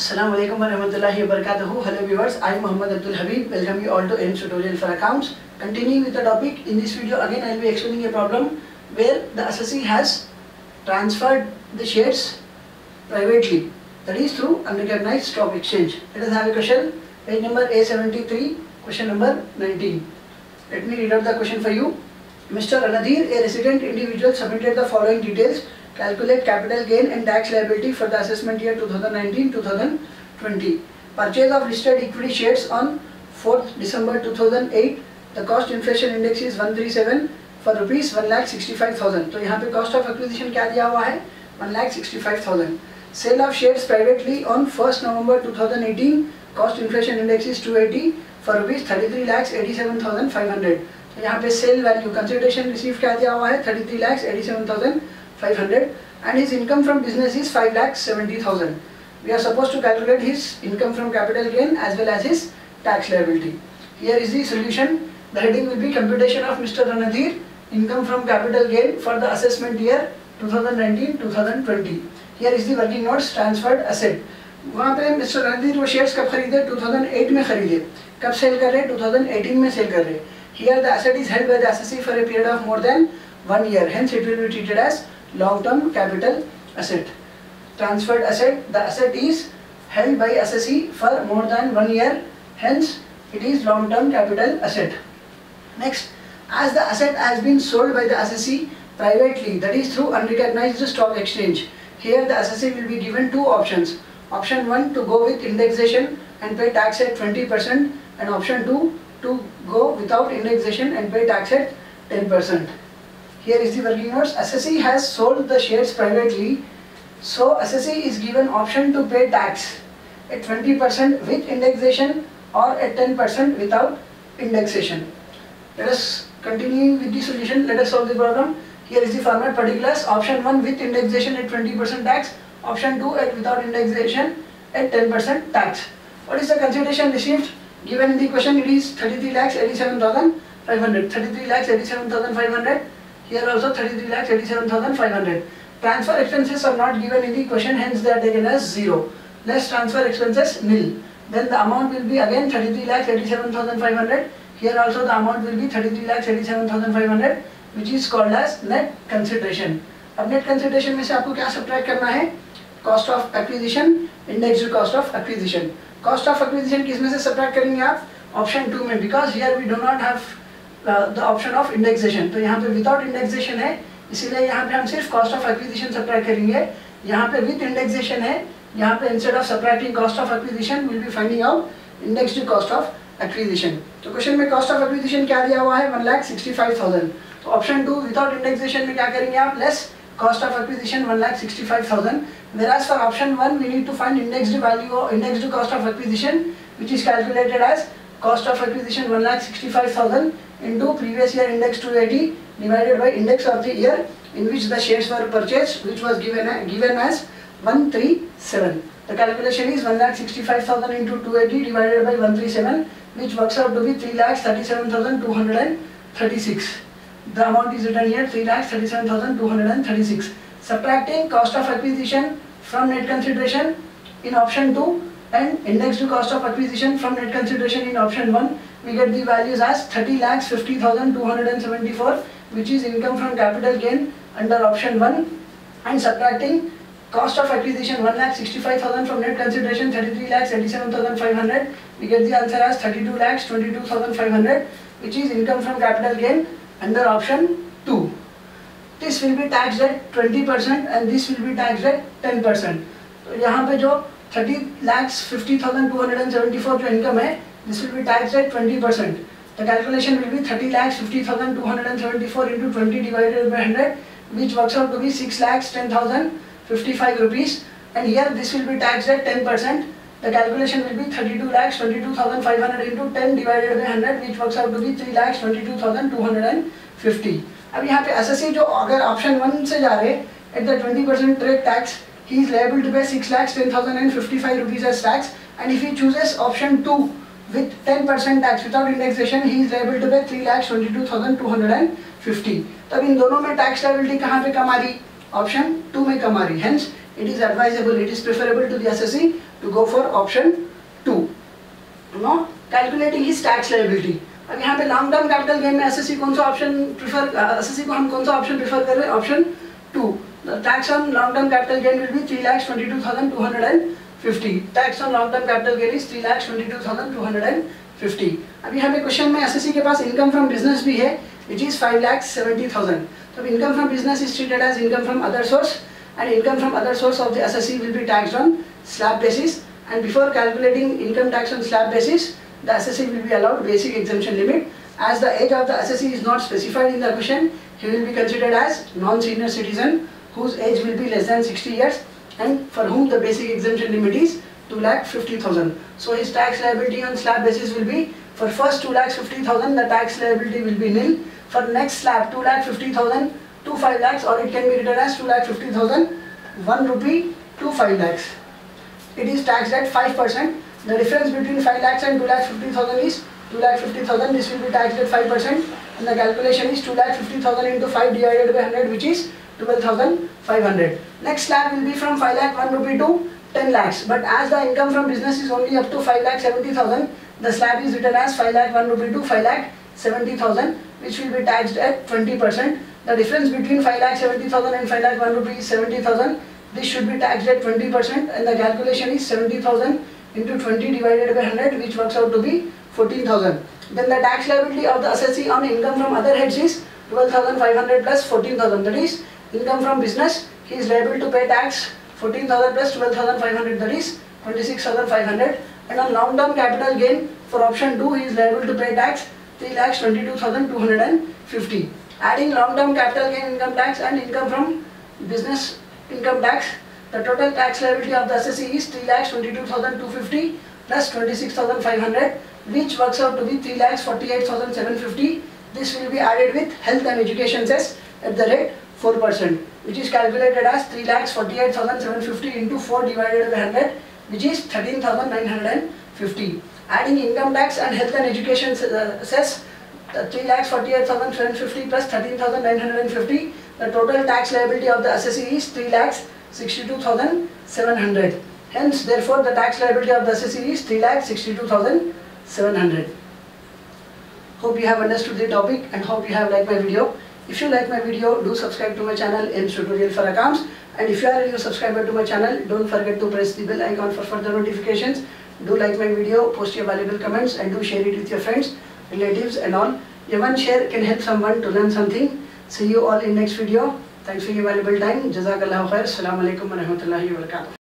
Assalamualaikum warahmatullahi wabarakatuh. Hello viewers, I am Muhammad Abdul Habib. Welcome you all to AIMS tutorial for accounts. Continuing with the topic, in this video again I will be explaining a problem where the assessee has transferred the shares privately, that is through unrecognized stock exchange. Let us have a question, page number A73, question number 19. Let me read out the question for you. Mr. Ranadhir, a resident individual, submitted the following details. Calculate capital gain and tax liability for the assessment year 2019-2020. Purchase of listed equity shares on 4th December 2008. The cost inflation index is 137 for rupees 1,65,000. तो यहाँ पे cost of acquisition क्या दिया हुआ है? 1,65,000. Sale of shares privately on 1st November 2018. Cost inflation index is 280 for rupees 33,87,500. तो यहाँ पे sale value consideration received क्या दिया हुआ है? 33,87,500. And his income from business is 5,70,000. We are supposed to calculate his income from capital gain as well as his tax liability. Here is the solution. The heading will be computation of Mr. Ranadhir income from capital gain for the assessment year 2019-2020. Here is the working notes transferred asset. वहाँ पे Mr. Ranadhir वो shares कब खरीदे? 2008 में खरीदे. कब cell कर रहे? 2018 में सेल कर रहे. Here the asset is held by the assessee for a period of more than 1 year. Hence it will be treated as long-term capital asset. Transferred asset, the asset is held by assessee for more than 1 year, hence it is long-term capital asset. Next, as the asset has been sold by the assessee privately, that is through unrecognized stock exchange, here the assessee will be given two options. Option 1 to go with indexation and pay tax at 20%, and option 2 to go without indexation and pay tax at 10%. Here is the working notes. Assessee has sold the shares privately, so assessee is given option to pay tax at 20% with indexation or at 10% without indexation. Let us continue with the solution. Let us solve the problem. Here is the format particulars. Option 1 with indexation at 20% tax. Option 2 at without indexation at 10% tax. What is the consideration received? Given in the question, it is 33,87,500. 33,87,500. Here also 33,87,500. Transfer expenses are not given in the question, hence they are taken as 0. Less transfer expenses nil. Then the amount will be again 33,87,500. Here also the amount will be 33,87,500, which is called as net consideration. अब net consideration में से आपको क्या subtract करना है? Cost of acquisition, indexed cost of acquisition. Cost of acquisition किस में से subtract करेंगे आप? Option 2 में, because here we do not have the option of indexation. तो यहाँ पे without indexation है, इसीलिए यहाँ पे हम सिर्फ cost of acquisition subtract करेंगे. यहाँ पे with indexation है, यहाँ पे instead of subtracting cost of acquisition, we'll be finding out indexed cost of acquisition. तो क्वेश्चन में cost of acquisition क्या दिया हुआ है? 1,65,000. तो option 2 without indexation में क्या करेंगे आप? Less cost of acquisition 1,65,000. Whereas for option 1 we need to find indexed value or indexed cost of acquisition, which is calculated as cost of acquisition 1,65,000 into previous year index 280 divided by index of the year in which the shares were purchased, which was given as 137. The calculation is 1,65,000 into 280 divided by 137, which works out to be 3,37,236. The amount is written here, 3,37,236. Subtracting cost of acquisition from net consideration in option 2 and indexed cost of acquisition from net consideration in option 1, we get the values as 30,50,274, which is income from capital gain under option 1, and subtracting cost of acquisition 1,65,000 from net consideration 33,87,500, we get the answer as 32,22,500, which is income from capital gain under option 2. This will be taxed at 20% and this will be taxed at 10%. तो यहाँ पे जो 30,50,274 जो income है, this will be taxed at 20%. The calculation will be 30,50,274 into 20 divided by 100, which works out to be 6,10,055 rupees. And here this will be taxed at 10%. The calculation will be 32,22,500 into 10 divided by 100, which works out to be 3,22,250. अब यहाँ पे assessee जो अगर option 1 से जा रहे at the 20% rate tax, he is liable to pay 6,10,055 rupees as tax, and if he chooses option 2 with 10% tax without indexation, he is liable to pay 3,22,250. तब इन दोनों में tax liability कहाँ पे कम आ रही? Option 2 में कम आ रही. Hence it is advisable, it is preferable to the assessee to go for option 2. Now calculating his tax liability. अब यहाँ पे लॉन्ग टर्म कैपिटल गेन में एसएससी कौन सा ऑप्शन प्रीफर, एसएससी को हम कौन सा ऑप्शन प्रीफर कर रहे हैं, option 2. The tax on long term capital gain will be 3,22,250. Tax on long term capital gain is 3,22,250. अब यहाँ पे क्वेश्चन में एसएससी के पास इनकम फ्रॉम बिजनेस भी है which is 5,70,000. तो income from business is treated as income from other source, and income from other source of the assessee will be taxed on slab basis. And before calculating income tax on slab basis, the assessee will be allowed basic exemption limit. As the age of the assessee is not specified in the question, he will be considered as non-senior citizen whose age will be less than 60 years and for whom the basic exemption limit is 2,50,000. So his tax liability on slab basis will be, for first 2,50,000 the tax liability will be nil. For next slab 2,50,000 to 5 lakhs, or it can be written as 2,50,000 1 rupee to 5 lakhs. It is taxed at 5%. The difference between 5 lakhs and 2,50,000 is 2,50,000. This will be taxed at 5%, and the calculation is 2,50,000 into 5 divided by 100, which is 12,500. Next slab will be from 5 lakh 1 rupee to 10 lakhs. But as the income from business is only up to 5,70,000, the slab is written as 5 lakh 1 rupee to 5,70,000, which will be taxed at 20%. The difference between 5,70,000 and 5 lakh 1 rupee is 70,000. This should be taxed at 20%, and the calculation is 70,000 into 20 divided by 100, which works out to be 14,000. Then the tax liability of the assessee on income from other heads is 12,500 plus 14,000. That is income from business, he is liable to pay tax 14,000 plus 12,500, that is 26,500. And on long term capital gain for option 2, he is liable to pay tax 3,22,250. Adding long term capital gain income tax and income from business income tax, the total tax liability of the assessee is 3,22,250 plus 26,500, which works out to be 3,48,750. This will be added with health and education cess at the rate 4%, which is calculated as 3,48,750 into 4 divided by 100, which is 13,950. Adding income tax and health and education cess, 3,48,750 plus 13,950, the total tax liability of the assessee is 3,62,700. Hence, therefore, the tax liability of the assessee is 3,62,700. Hope you have understood the topic and hope you have liked my video. If you like my video, do subscribe to my channel AIMS Tutorial for Accounts. And if you are a new subscriber to my channel, don't forget to press the bell icon for further notifications. Do like my video, post your valuable comments, and do share it with your friends, relatives and all. Your one share can help someone to learn something. See you all in next video. Thanks for your valuable time. Jazakallahu khair. Assalamu alaikum wa rahmatullahi wa barakatuh.